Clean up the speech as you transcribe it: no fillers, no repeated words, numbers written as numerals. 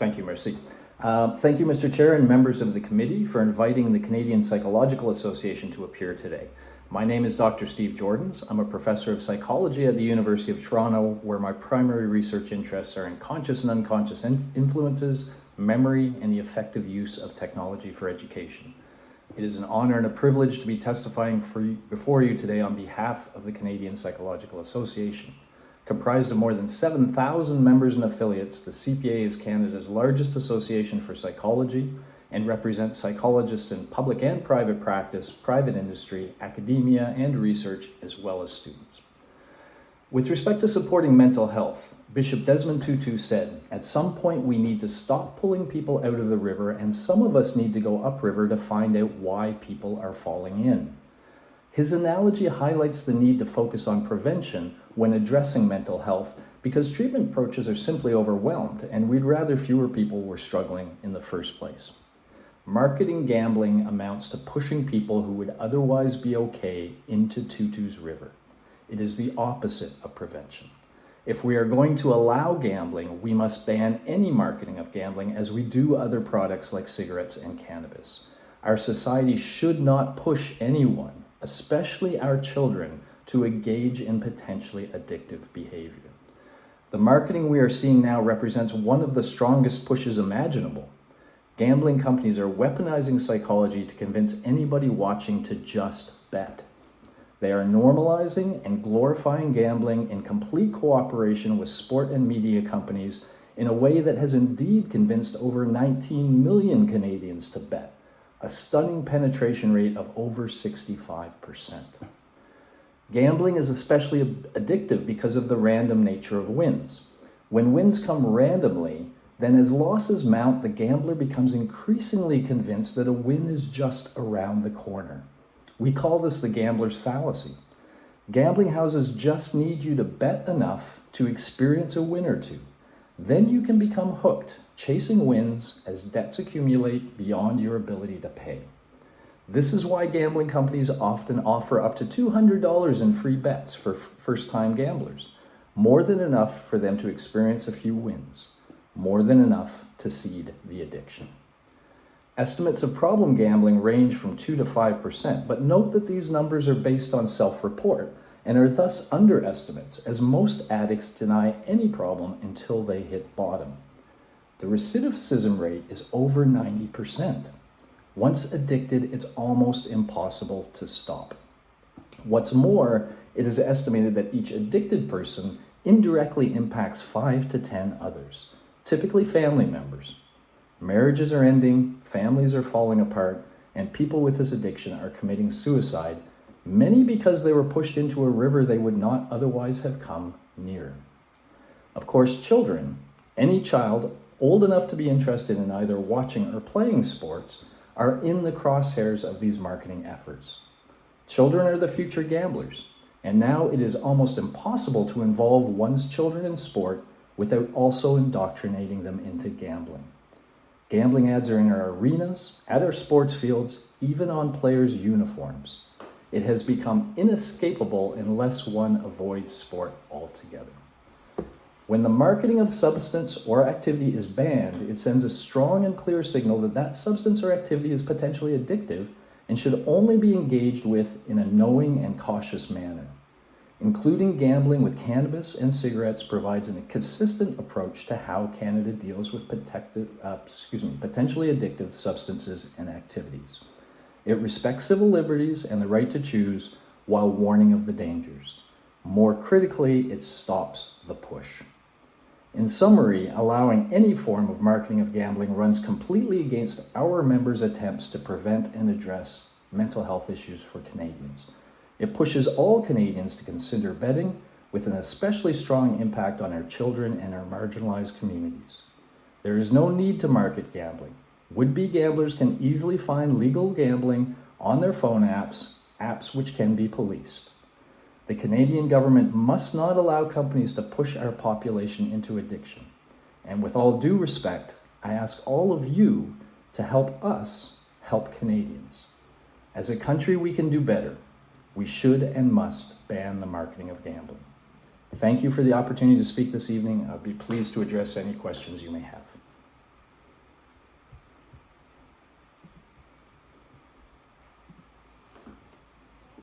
Thank you, Mercy. Thank you, Mr. Chair and members of the committee, for inviting the Canadian Psychological Association to appear today. My name is Dr. Steve Jordans. I'm a professor of psychology at the University of Toronto, where my primary research interests are in conscious and unconscious influences, memory, and the effective use of technology for education. It is an honor and a privilege to be testifying before you today on behalf of the Canadian Psychological Association. Comprised of more than 7,000 members and affiliates, the CPA is Canada's largest association for psychology and represents psychologists in public and private practice, private industry, academia, and research, as well as students. With respect to supporting mental health, Bishop Desmond Tutu said, "At some point we need to stop pulling people out of the river, and some of us need to go upriver to find out why people are falling in." His analogy highlights the need to focus on prevention when addressing mental health, because treatment approaches are simply overwhelmed, and we'd rather fewer people were struggling in the first place. Marketing gambling amounts to pushing people who would otherwise be okay into Tutu's river. It is the opposite of prevention. If we are going to allow gambling, we must ban any marketing of gambling, as we do other products like cigarettes and cannabis. Our society should not push anyone, especially our children, to engage in potentially addictive behavior. The marketing we are seeing now represents one of the strongest pushes imaginable. Gambling companies are weaponizing psychology to convince anybody watching to just bet. They are normalizing and glorifying gambling in complete cooperation with sport and media companies in a way that has indeed convinced over 19 million Canadians to bet, a stunning penetration rate of over 65%. Gambling is especially addictive because of the random nature of wins. When wins come randomly, then as losses mount, the gambler becomes increasingly convinced that a win is just around the corner. We call this the gambler's fallacy. Gambling houses just need you to bet enough to experience a win or two. Then you can become hooked, chasing wins as debts accumulate beyond your ability to pay. This is why gambling companies often offer up to $200 in free bets for first-time gamblers, more than enough for them to experience a few wins, more than enough to seed the addiction. Estimates of problem gambling range from 2 to 5%, but note that these numbers are based on self-report and are thus underestimates, as most addicts deny any problem until they hit bottom. The recidivism rate is over 90%. Once addicted, it's almost impossible to stop. What's more, it is estimated that each addicted person indirectly impacts 5 to 10 others, typically family members. Marriages are ending, families are falling apart, and people with this addiction are committing suicide, many because they were pushed into a river they would not otherwise have come near. Of course, children, any child old enough to be interested in either watching or playing sports, are in the crosshairs of these marketing efforts. Children are the future gamblers, and now it is almost impossible to involve one's children in sport without also indoctrinating them into gambling. Gambling ads are in our arenas, at our sports fields, even on players' uniforms. It has become inescapable unless one avoids sport altogether. When the marketing of substance or activity is banned, it sends a strong and clear signal that that substance or activity is potentially addictive and should only be engaged with in a knowing and cautious manner. Including gambling with cannabis and cigarettes provides a consistent approach to how Canada deals with potentially addictive substances and activities. It respects civil liberties and the right to choose while warning of the dangers. More critically, it stops the push. In summary, allowing any form of marketing of gambling runs completely against our members' attempts to prevent and address mental health issues for Canadians. It pushes all Canadians to consider betting, with an especially strong impact on our children and our marginalized communities. There is no need to market gambling. Would-be gamblers can easily find legal gambling on their phone apps which can be policed. The Canadian government must not allow companies to push our population into addiction. And with all due respect, I ask all of you to help us help Canadians. As a country, we can do better. We should and must ban the marketing of gambling. Thank you for the opportunity to speak this evening. I'll be pleased to address any questions you may have.